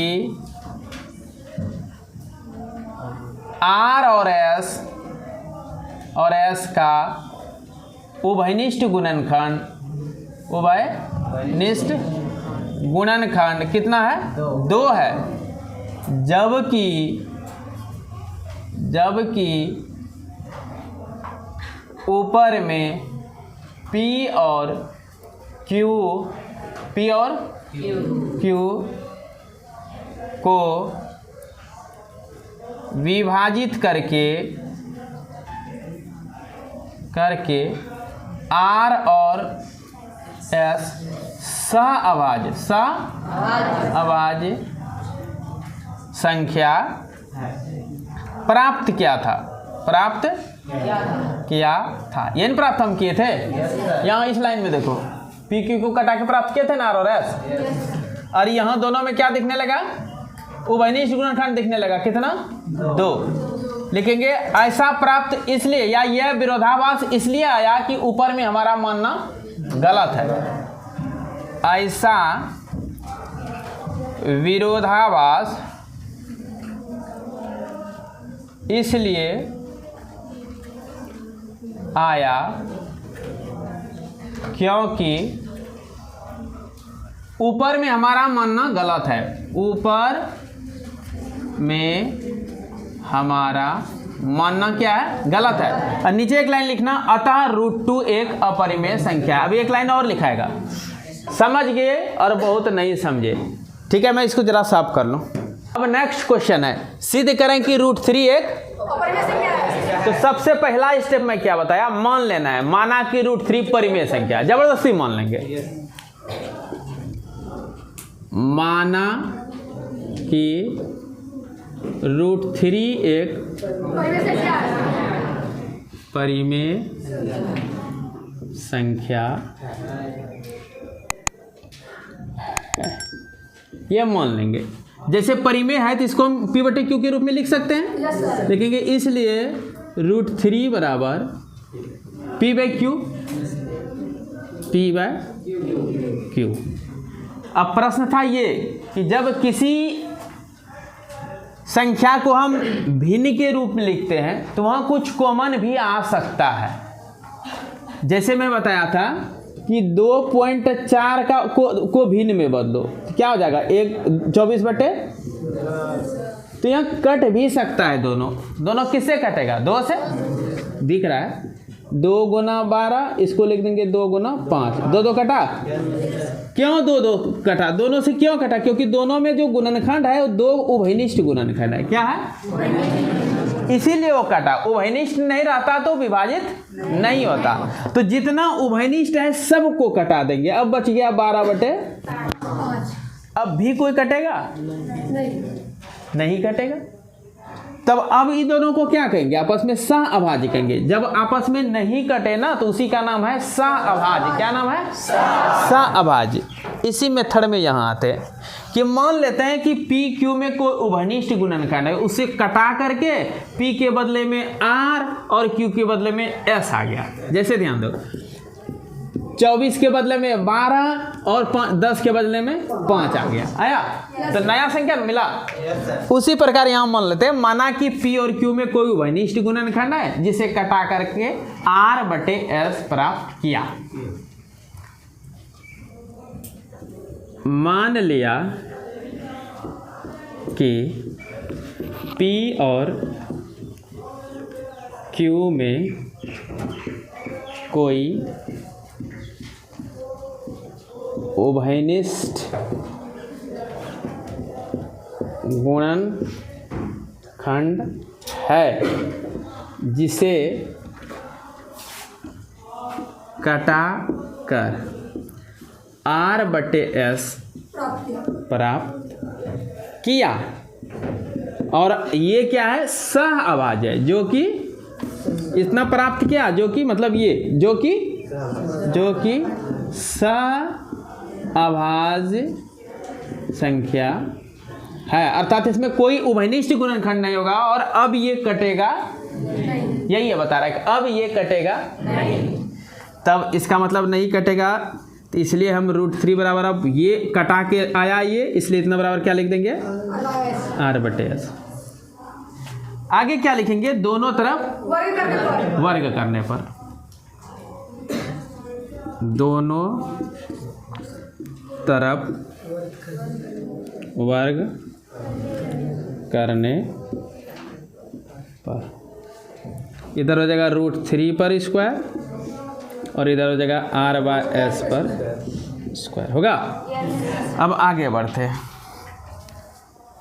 R और S का उभयनिष्ठ गुणनखंड, उभयनिष्ठ गुणनखंड कितना है, 2 है। जबकि ऊपर में P और Q को विभाजित करके करके आर और एस सहअभाज्य संख्या प्राप्त किया था यानी प्राप्त हम किए थे। यहाँ इस लाइन में देखो पी क्यू को कटा के प्राप्त किए थे ना आर और एस, और यहाँ दोनों में क्या दिखने लगा, उभयनिष्ठ गुणनखंड दिखने लगा। कितना 2 लिखेंगे। ऐसा प्राप्त इसलिए या यह विरोधाभास इसलिए आया कि ऊपर में हमारा मानना गलत है। ऐसा विरोधाभास इसलिए आया क्योंकि ऊपर में हमारा मानना गलत है। ऊपर में हमारा मानना क्या है, गलत है। और नीचे एक लाइन लिखना, अतः √2 एक अपरिमेय संख्या। अभी एक लाइन और लिखाएगा, समझ गए और बहुत नहीं समझे। ठीक है, मैं इसको जरा साफ कर लूं। अब नेक्स्ट क्वेश्चन है, सिद्ध करें कि √3 एक अपरिमेय संख्या है। तो सबसे पहला स्टेप में क्या बताया, मान लेना है। माना कि √3 परिमेय संख्या, जबरदस्ती मान लेंगे। माना कि √3 एक परिमेय संख्या ये मान लेंगे। जैसे परिमेय है तो इसको हम P/Q के रूप में लिख सकते हैं, लिखेंगे। इसलिए √3 बराबर P/Q। अब प्रश्न था ये कि जब किसी संख्या को हम भिन्न के रूप में लिखते हैं तो वहाँ कुछ कॉमन भी आ सकता है। जैसे मैं बताया था कि 2.4 को भिन्न में बदलो तो क्या हो जाएगा, 24/, तो यहाँ कट भी सकता है। दोनों किससे कटेगा, 2 से। दिख रहा है 2 गुना 12, इसको लिख देंगे 2 गुना 5, 2 कटा। क्यों 2 कटा, दोनों से क्यों कटा, क्योंकि दोनों में जो गुणनखंड है वो 2 उभयनिष्ठ गुणनखंड है। क्या है, इसीलिए वो कटा। उभयनिष्ठ नहीं रहता तो विभाजित नहीं होता। तो जितना उभयनिष्ठ है सबको कटा देंगे। अब बच गया 12/5। अब भी कोई कटेगा नहीं कटेगा। तब अब इन दोनों को क्या कहेंगे, आपस में सहअभाज्य कहेंगे। जब आपस में नहीं कटे ना तो उसी का नाम है सहअभाज्य। क्या नाम है, सहअभाज्य। इसी मेथड में यहाँ आते हैं कि मान लेते हैं कि PQ में कोई उभयनिष्ठ गुणनखंड है, उसे कटा करके P के बदले में R और Q के बदले में S आ गया। जैसे ध्यान दो, 24 के बदले में 12 और 10 के बदले में 5 आ गया, आया तो नया संख्या मिला। उसी प्रकार यहाँ मान लेते हैं, माना कि P और Q में कोई उभयनिष्ठ गुणनखंड है जिसे कटा करके R/S प्राप्त किया। मान लिया कि P और Q में कोई उभयनिष्ठ गुणनखंड है जिसे कटा कर R/S प्राप्त किया। और ये क्या है, सहअभाज्य है, जो कि इतना प्राप्त किया, जो कि मतलब ये जो कि सहअभाज्य संख्या है। अर्थात इसमें कोई उभयनिष्ठ गुणनखंड नहीं होगा। और अब ये कटेगा, यही है बता रहा है कि अब ये कटेगा नहीं। तब इसका मतलब नहीं कटेगा, तो इसलिए हम √3 बराबर, अब ये कटा के आया ये, इसलिए इतना बराबर क्या लिख देंगे, R/S। आगे क्या लिखेंगे, दोनों तरफ वर्ग करने पर दोनों तरफ वर्ग करने पर इधर हो जाएगा √3 पर स्क्वायर और इधर हो जाएगा R/S पर स्क्वायर होगा। अब आगे बढ़ते हैं।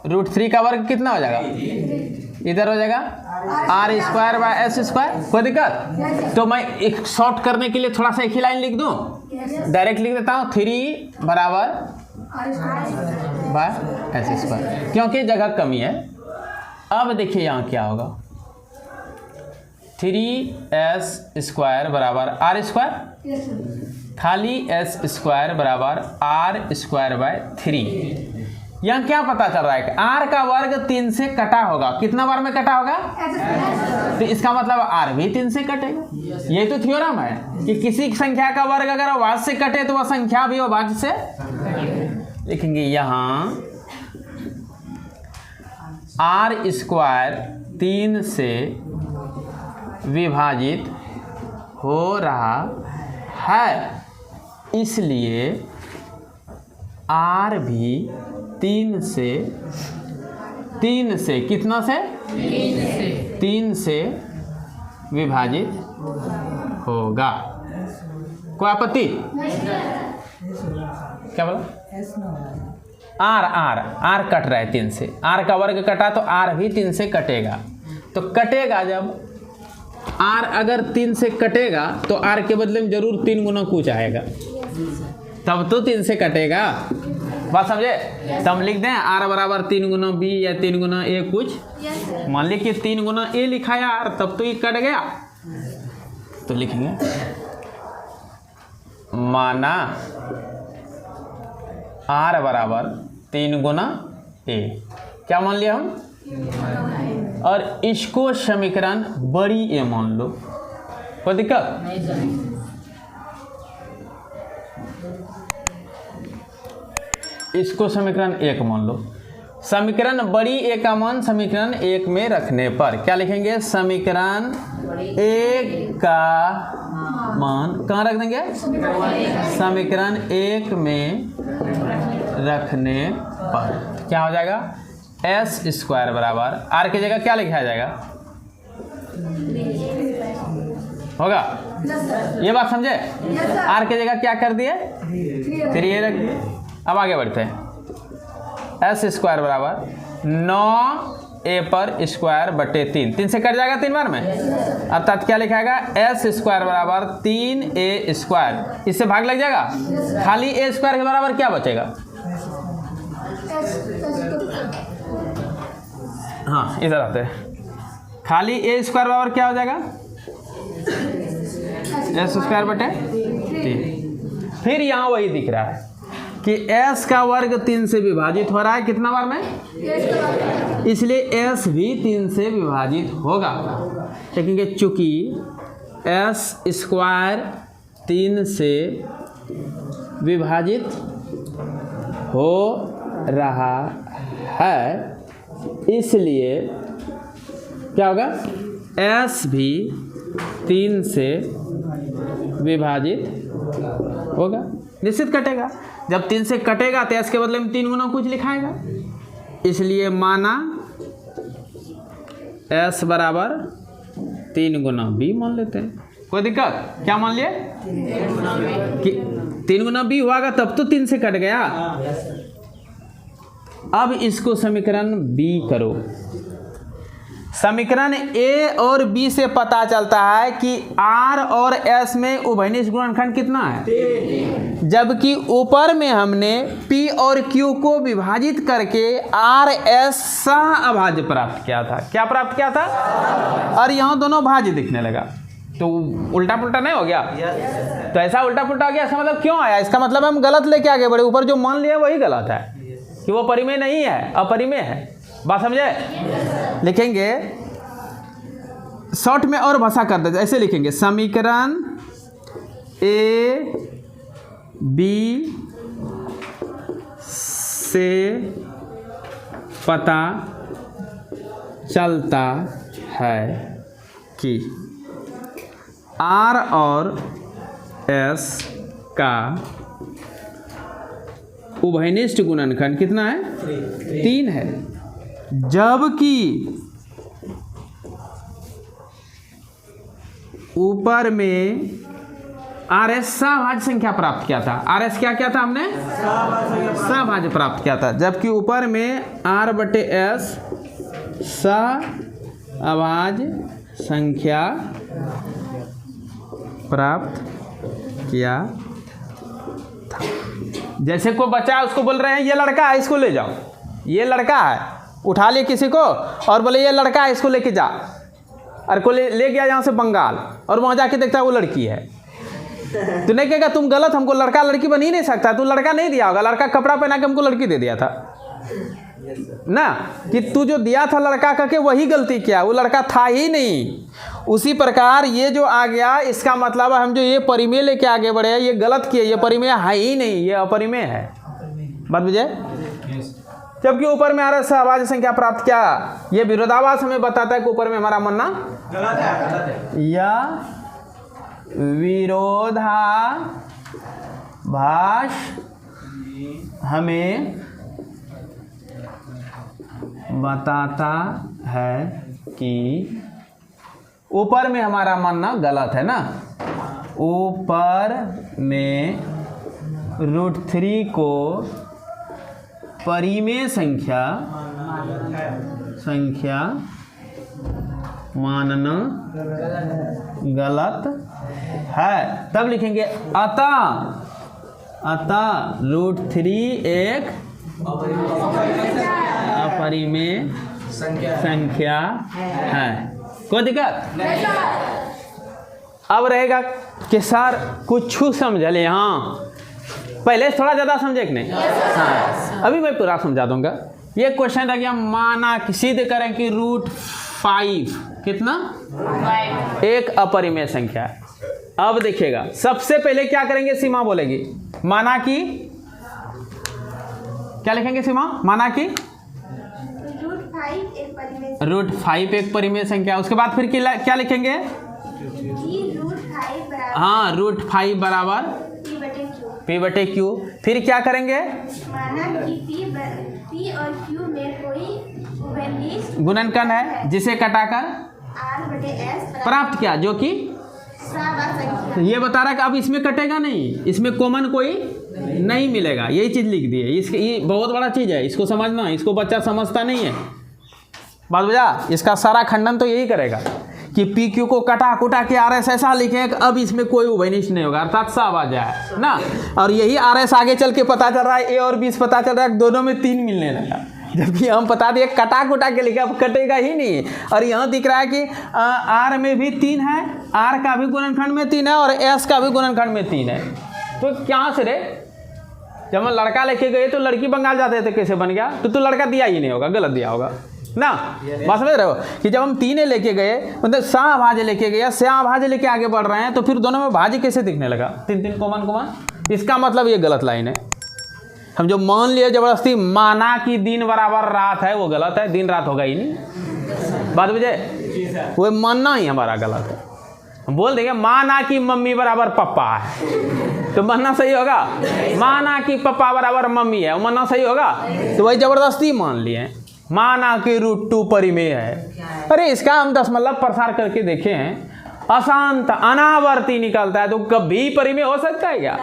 √3 का वर्ग कितना हो जाएगा, इधर हो जाएगा r² / s²। कोई दिक्कत? तो मैं एक शॉर्ट करने के लिए थोड़ा सा एक ही लाइन लिख दूं, डायरेक्ट लिख देता हूँ 3 बराबर s², क्योंकि जगह कमी है। अब देखिए यहाँ क्या होगा, 3s² बराबर r², खाली s² बराबर r²/3। यहाँ क्या पता चल रहा है कि r का वर्ग 3 से कटा होगा। कितना बार में कटा होगा? तो इसका मतलब r भी 3 से कटेगा। यही तो थ्योरम है कि किसी संख्या का वर्ग अगर अभाज्य से कटे तो वह संख्या भी अभाज्य से लिखेंगे। यहाँ r² 3 से विभाजित हो रहा है, इसलिए r भी 3 से कितना से 3 से विभाजित होगा। कोई आपत्ति? क्या बोला? r कट रहा है 3 से, r का वर्ग कटा तो r भी 3 से कटेगा। तो कटेगा जब r अगर 3 से कटेगा तो r के बदले में जरूर 3 गुना कुछ आएगा, तब तो 3 से कटेगा। बात समझे? तो हम लिख दें r बराबर 3 गुना b या 3 गुना a कुछ। मान ली कि 3 गुना a लिखा है r, तब तो ये कट गया। तो लिखेंगे माना r बराबर 3 गुना a। क्या मान लिया हम? और इसको समीकरण बड़ी ए मान लो। कोई दिक्कत? इसको समीकरण 1 मान लो। समीकरण बड़ी ए का मान समीकरण 1 में रखने पर क्या लिखेंगे? समीकरण 1 का मान कहाँ रख देंगे? समीकरण 1 में रखने पर क्या हो जाएगा? s² बराबर r की जगह क्या लिखा जाएगा? होगा? ये बात समझे? r की जगह क्या कर दिए? 3 रख दिए। अब आगे बढ़ते हैं। s² बराबर 9a पर स्क्वायर बटे 3, 3 से कट जाएगा 3 बार में, अर्थात क्या लिखाएगा? s² बराबर 3a²। इससे भाग लग जाएगा, खाली a² के बराबर क्या बचेगा? हाँ, इधर आते हैं। खाली a² बराबर क्या हो जाएगा? s² बटे 3। फिर यहाँ वही दिख रहा है कि s का वर्ग 3 से विभाजित हो रहा है। कितना बार में? इसलिए s भी 3 से विभाजित होगा। लेकिन चूंकि s² 3 से विभाजित हो रहा है, इसलिए क्या होगा? s भी 3 से विभाजित होगा। निश्चित कटेगा। जब 3 से कटेगा तो s के बदले में 3 गुना कुछ लिखाएगा। इसलिए माना s बराबर 3 गुना b मान लेते हैं। कोई दिक्कत? क्या मान लिए कि 3 गुना b हुआ तब तो 3 से कट गया। अब इसको समीकरण b करो। समीकरण a और b से पता चलता है कि r और s में उभयनिष्ठ गुणनखंड कितना है, जबकि ऊपर में हमने p और q को विभाजित करके r s सह अभाज्य प्राप्त किया था। क्या प्राप्त किया था? और यहाँ दोनों भाज्य दिखने लगा, तो उल्टा पुल्टा नहीं हो गया? तो ऐसा उल्टा पुल्टा हो गया, इसका मतलब क्यों आया? इसका मतलब हम गलत लेके आगे बढ़े। ऊपर जो मान लिया वही गलत है कि वो परिमेय नहीं है, अपरिमेय है। बात समझे? लिखेंगे शॉर्ट में और भाषा कर देते, ऐसे लिखेंगे समीकरण a b से पता चलता है कि r और s का उभयनिष्ठ गुणनखंड कितना है? 3 है, जबकि ऊपर में आर एस सभाज्य संख्या प्राप्त किया था। आर एस क्या किया था हमने? सभाज्य प्राप्त किया था। जबकि ऊपर में आर बटे एस सभाज्य संख्या प्राप्त किया था। जैसे को बच्चा उसको बोल रहे हैं ये लड़का है इसको ले जाओ, ये लड़का है, उठा लिए किसी को और बोले ये लड़का है इसको लेके जा, और को ले गया यहाँ से बंगाल, और वहाँ जाके देखता है वो लड़की है। तो नहीं कहेगा तुम गलत, हमको लड़का लड़की बन ही नहीं सकता, तू लड़का नहीं दिया होगा, लड़का कपड़ा पहना के हमको लड़की दे दिया था ना, कि तू जो दिया था लड़का करके वही गलती किया, वो लड़का था ही नहीं। उसी प्रकार ये जो आ गया इसका मतलब हम जो ये परिमेय लेके आगे बढ़े हैं ये गलत किए, ये परिमेय है ही नहीं, ये अपरिमेय है। बात बुझे? जबकि ऊपर में आ रहा है सभाज्य संख्या प्राप्त किया, ये विरोधाभास हमें बताता है कि ऊपर में हमारा मानना गलत है। या विरोधाभास हमें बताता है कि ऊपर में हमारा मानना गलत है ना। ऊपर में √3 को परिमेय संख्या मानना गलत है। तब लिखेंगे अतः √3 एक अपरिमेय संख्या है। कोई दिक्कत? अब रहेगा कि सर कुछ समझ ले, हाँ पहले थोड़ा ज़्यादा समझे कि नहीं? हाँ अभी मैं पूरा समझा दूंगा। ये क्वेश्चन रह गया, माना कि सिद्ध करें कि √5 कितना? एक अपरिमेय संख्या है। अब देखिएगा सबसे पहले क्या करेंगे, सीमा बोलेगी, माना कि क्या लिखेंगे सीमा? माना कि √5 एक परिमेय संख्या। उसके बाद फिर क्या लिखेंगे? हाँ √5 बराबर P बटे Q। फिर क्या करेंगे? माना कि P और Q में कोई गुणनखंड है जिसे कटाकर R बटे S प्राप्त किया, जो कि संख्या। ये बता रहा है कि अब इसमें कटेगा नहीं, इसमें कॉमन कोई नहीं मिलेगा, यही चीज़ लिख दी है। इसके ये बहुत बड़ा चीज़ है, इसको समझना, इसको बच्चा समझता नहीं है। बात बुझा? इसका सारा खंडन तो यही करेगा कि पी क्यू को कटा कुटा के आर एस ऐसा लिखे कि अब इसमें कोई उभयनिष्ठ नहीं होगा, अर्थात सब आ जाए ना। और यही आर एस आगे चल के पता चल रहा है, ए और बी पता चल रहा है दोनों में 3 मिलने लगा, जबकि हम बता दिए कटा कुटा के लिखा, अब कटेगा ही नहीं। और यहाँ दिख रहा है कि आर में भी 3 है, आर का भी गुणनखंड में 3 है और एस का भी गुणनखंड में 3 है। तो क्या से रे, जब हम लड़का लेके गए तो लड़की बंगाल जाते थे, कैसे बन गया? तो लड़का दिया ही नहीं होगा, गलत दिया होगा ना। बात समझ रहे हो कि जब हम 3 लेके गए, मतलब सभाज्य लेके गए, सभाज्य लेके आगे बढ़ रहे हैं, तो फिर दोनों में भाज्य कैसे दिखने लगा? 3 कॉमन। इसका मतलब ये गलत लाइन है। हम जो मान लिए जबरदस्ती, माना कि दिन बराबर रात है, वो गलत है, दिन रात होगा ही नहीं। बात बुझे? वो मानना ही हमारा गलत है। हम बोल देंगे माना कि मम्मी बराबर पापा है, तो मानना सही होगा? माना कि पापा बराबर मम्मी है, वो मानना सही होगा? तो वही जबरदस्ती मान लिए। माना कि √2 परिमेय है। अरे इसका हम दशमलव प्रसार करके देखे हैं, अशांत अनावर्ती निकलता है, तो कभी परिमेय हो सकता है क्या?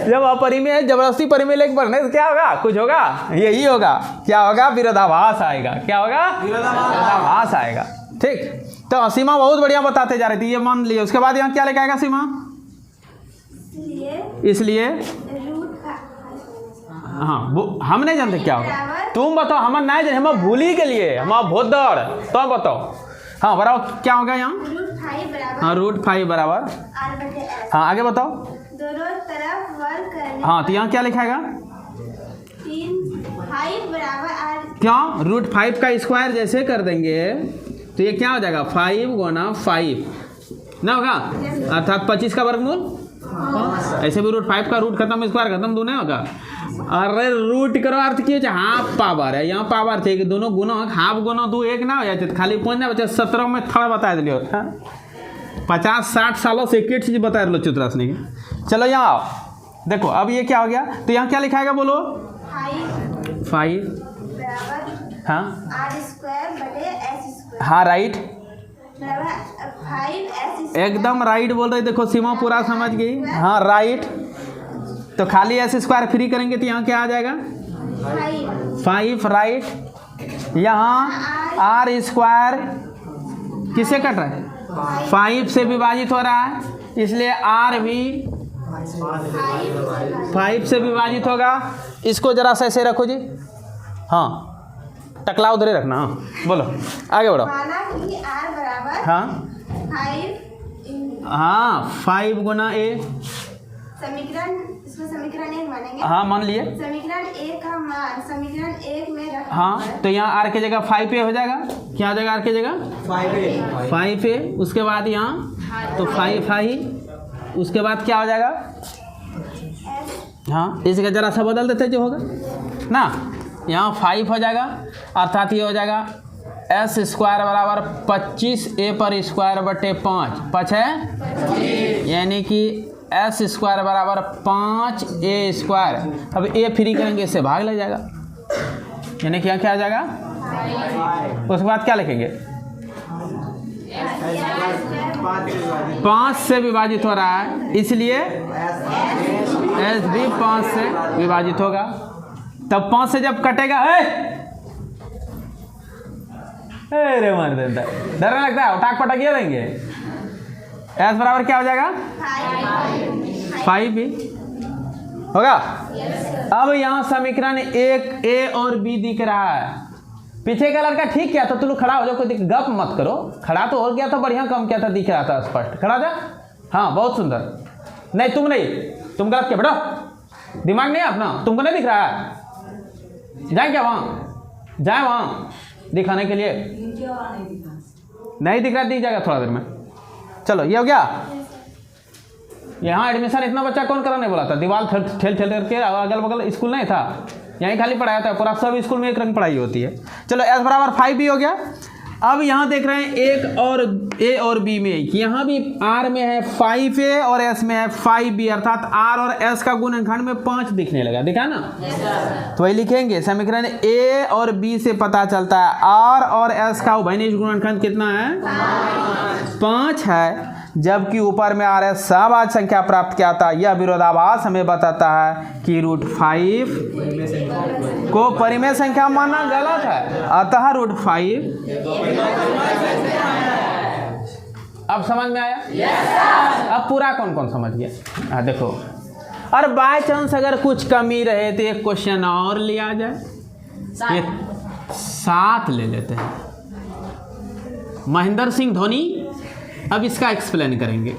जब अपरिमेय है, जबरदस्ती परिमेय लेके बढ़ने तो क्या होगा? कुछ होगा? यही होगा। क्या होगा? विरोधाभास आएगा। क्या होगा? विरोधाभास आएगा। ठीक, तो सीमा बहुत बढ़िया बताते जा रही थी, ये मान लिए। उसके बाद यहाँ क्या लिखा आएगा सीमा? इसलिए हाँ हम नहीं जानते क्या होगा, तुम बताओ। हम नहीं जानते, हम भूल ही के लिए, हम बहुत दौड़, तो बताओ। हाँ बताओ क्या होगा यहाँ? हाँ √5 बराबर, हाँ आगे बताओ। दोनों तरफ वर्ग करने हाँ तो यहाँ क्या लिखाएगा? 5 बराबर R। क्यों? √5 का स्क्वायर जैसे कर देंगे तो ये क्या हो जाएगा? 5 गुना 5 ना होगा, अर्थात 25 का वर्गमूल। ऐसे भी √5 का रूट खत्म, स्क्वायर खत्म, 2 नहीं होगा। अरे रूट करो अर्थ की हाफ पावर है, यहाँ पावर थे कि दोनों गुना, हाफ गुना 2 1 ना हो जाते, खाली 5 ना बचे। 17 में थोड़ा बता दिलियो, 50-60 सालों से एक चीज़ बता दिलो चित्रासनी की। चलो यहाँ आओ, देखो अब ये क्या हो गया, तो यहाँ क्या लिखाएगा बोलो? 5 बराबर हाँ R² बटे S²। हाँ राइट। बराबर 5s एकदम राइट बोल रहे, देखो सीमा पूरा समझ गई। हाँ राइट, तो खाली एस स्क्वायर फ्री करेंगे तो यहाँ क्या आ जाएगा 5 राइट। यहाँ आर स्क्वायर किससे कट रहा है 5 से विभाजित हो रहा है, इसलिए आर भी 5 से विभाजित होगा। इसको जरा सा ऐसे रखो जी, हाँ टकला उधर ही रखना। हाँ बोलो आगे बढ़ो। माना कि r बराबर हाँ 5 हाँ 5 गुना ए, समीकरण इसमें समीकरण 1 मानेंगे। हाँ मान लिए। समीकरण 1 का मान समीकरण 1 में रख हाँ तो यहाँ आर की जगह 5a हो जाएगा। क्या हो जाएगा आर की जगह 5a। उसके बाद यहाँ तो 5 उसके बाद क्या हो जाएगा, हाँ इस जगह जरा सा बदल देते जो होगा ना, यहाँ 5 हो जाएगा, अर्थात ये हो जाएगा एस स्क्वायर बराबर 25a पर स्क्वायर बटे 5 है, यानी कि एस स्क्वायर बराबर 5a स्क्वायर। अब a फ्री करेंगे, इससे भाग लग जाएगा, यानी कि यहाँ क्या आ जाएगा। उसके बाद क्या लिखेंगे 5 से विभाजित हो रहा है, इसलिए एस भी 5 से विभाजित होगा। तब 5 से जब कटेगा अरे मार देता है, डरने लगता है, उठाक पटक ये देंगे। एस बराबर क्या हो जाएगा 5 भी होगा। अब यहाँ समीकरण 1 ए और बी दिख रहा है। पीछे का लड़का ठीक किया था, तुम लोग खड़ा हो जाओ, कोई गप मत करो। खड़ा तो हो गया था, बढ़िया कम किया था, दिख रहा था स्पष्ट। खड़ा जा, हाँ बहुत सुंदर। नहीं तुम नहीं, तुम गलत किया बेटा, दिमाग नहीं है अपना, तुमको नहीं दिख रहा है। जाए क्या वहाँ, जाए वहाँ दिखाने के लिए। नहीं दिख रहा, दिख जाएगा थोड़ा देर में। चलो ये हो गया। यहाँ एडमिशन इतना बच्चा कौन कराने बोला था, दीवार ठेल ठेल करके, अगल बगल स्कूल नहीं था, यहीं खाली पढ़ाया था। पूरा सब स्कूल में एक रंग पढ़ाई होती है। चलो एस बराबर 5 भी हो गया। अब यहाँ देख रहे हैं एक और ए और बी में, यहाँ भी आर में है 5a और एस में है 5b, अर्थात आर और एस का गुणनखंड में 5 दिखने लगा, दिखा ना। तो वही लिखेंगे, समीकरण ए और बी से पता चलता है आर और एस का उभयनिष्ठ गुणनखंड कितना है 5 है, जबकि ऊपर में आर एस सहभाज्य संख्या प्राप्त किया था। यह विरोधाभास हमें बताता है कि √5 को परिमेय संख्या मानना गलत है, अतः √5। अब समझ में आया? अब पूरा कौन कौन समझ गया? हाँ देखो, और बाय चांस अगर कुछ कमी रहे तो एक क्वेश्चन और लिया जाए, एक साथ ले लेते हैं। महेंद्र सिंह धोनी अब इसका एक्सप्लेन करेंगे।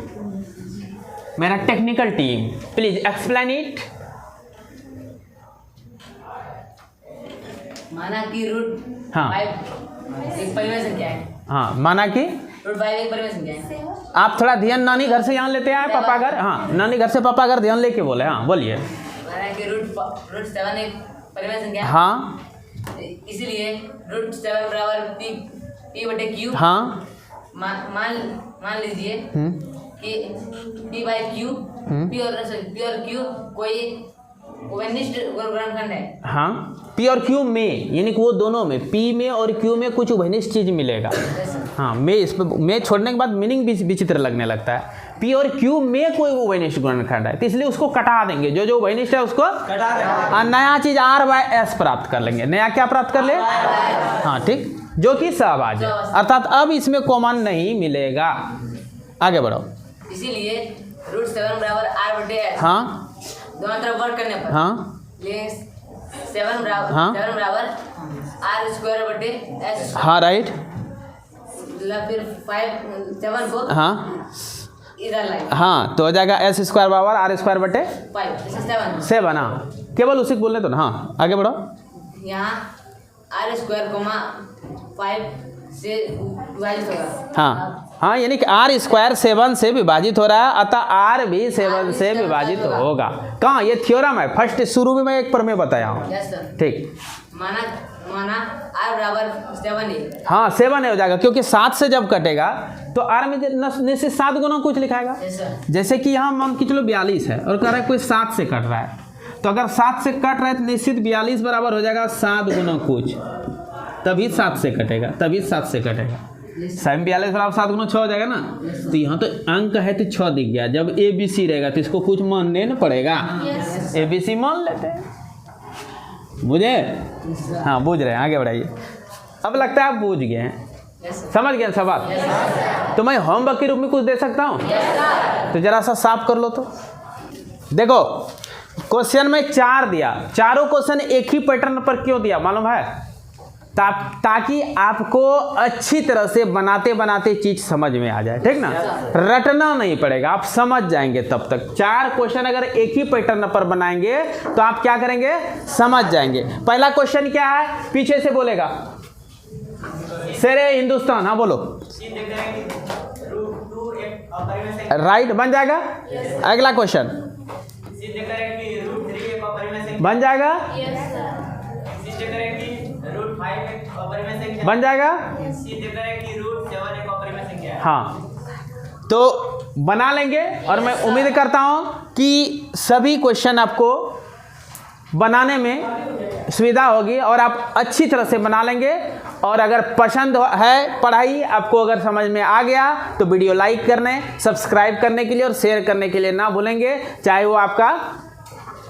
मेरा technical team, please explain it. माना कि हाँ। √5 एक परिमेय संख्या है। हाँ माना कि √5 एक परिमेय संख्या है। आप थोड़ा ध्यान नानी घर से यहाँ लेते आए, पापा घर। हाँ नानी घर से पापा घर ध्यान लेके बोले। हाँ बोलिए। माना कि √7 एक परिमेय संख्या है। हाँ इसलिए √7 बराबर p बटे q। हाँ मान लीजिए कि p/q p और q कोई उभयनिष्ठ गुणनखंड है। हाँ p और q में, यानी कि वो दोनों में, p में और q में कुछ उभयनिष्ठ चीज मिलेगा। हाँ में, इस पर में छोड़ने के बाद मीनिंग भी विचित्र लगने लगता है। p और q में कोई उभयनिष्ठ गुणनखंड है, तो इसलिए उसको कटा देंगे, जो जो उभयनिष्ठ है उसको कटा देंगे। नया चीज r/s प्राप्त कर लेंगे। नया क्या प्राप्त कर ले? हाँ ठीक, जो कि सहभाज्य है, अर्थात अब इसमें कॉमन नहीं मिलेगा। आगे बढ़ो। इसीलिए √7 बराबर r बटे s। हाँ दोनों तरफ वर्ग करने पर हाँ 7 बराबर हाँ। 7 बराबर r स्क्वायर बटे s। हाँ राइट। फिर 7 को हाँ इधर लाइए। हाँ तो हो जाएगा एस स्क्वायर बराबर आर स्क्वायर बटे 5 7। हाँ केवल उसी को बोलने तो ना। हाँ आगे बढ़ो। यहाँ r स्क्वायर 5 से विभाजित होगा। हाँ हाँ यानी कि आर स्क्वायर 7 से विभाजित हो रहा है, अतः आर भी 7 से विभाजित होगा। कहाँ? ये थ्योरम है, फर्स्ट शुरू में मैं एक पर में बताया हूँ। Yes sir. ठीक। माना r बराबर 7 है। हाँ 7 हो जाएगा, क्योंकि 7 से जब कटेगा तो आर में निश्चित 7 गुना कुछ लिखाएगा। Yes sir. जैसे कि यहाँ मान के चलो 42 है और कह रहा है कोई 7 से कट रहा है, तो अगर 7 से कट रहा है तो निश्चित 42 बराबर हो जाएगा 7 गुना कुछ, तभी 7 से कटेगा, तभी 7 से कटेगा। 7 42 वाला 7 गुना 6 हो जाएगा ना। तो यहाँ तो अंक है तो 6 दिख गया। जब ABC रहेगा तो इसको कुछ मानने न पड़ेगा, ABC मान लेते हैं। बुझे? हाँ बुझ रहे हैं, आगे बढ़ाइए। अब लगता है आप बुझ गए हैं, समझ गए सवाल। तो मैं होमवर्क के रूप में कुछ दे सकता हूँ? तो जरा सा साफ कर लो। तो देखो क्वेश्चन में 4 दिया, चारों क्वेश्चन एक ही पैटर्न पर क्यों दिया मालूम है? ताकि आपको अच्छी तरह से बनाते बनाते चीज समझ में आ जाए, ठीक ना? रटना नहीं पड़ेगा, आप समझ जाएंगे तब तक। 4 क्वेश्चन अगर एक ही पैटर्न पर बनाएंगे तो आप क्या करेंगे, समझ जाएंगे। पहला क्वेश्चन क्या है, पीछे से बोलेगा। शेरे हिंदुस्तान, हाँ बोलो। राइट बन जाएगा। अगला क्वेश्चन बन जाएगा, बन जाएगा। हाँ तो बना लेंगे और मैं उम्मीद करता हूं कि सभी क्वेश्चन आपको बनाने में सुविधा होगी और आप अच्छी तरह से बना लेंगे। और अगर पसंद है पढ़ाई, आपको अगर समझ में आ गया तो वीडियो लाइक करने, सब्सक्राइब करने के लिए और शेयर करने के लिए ना भूलेंगे। चाहे वो आपका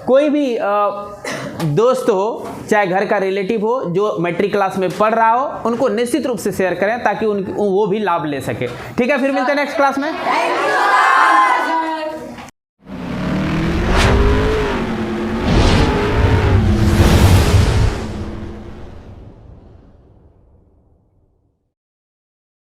कोई भी दोस्त हो, चाहे घर का रिलेटिव हो जो मैट्रिक क्लास में पढ़ रहा हो, उनको निश्चित रूप से शेयर करें ताकि वो भी लाभ ले सके। ठीक है, फिर मिलते हैं नेक्स्ट क्लास में।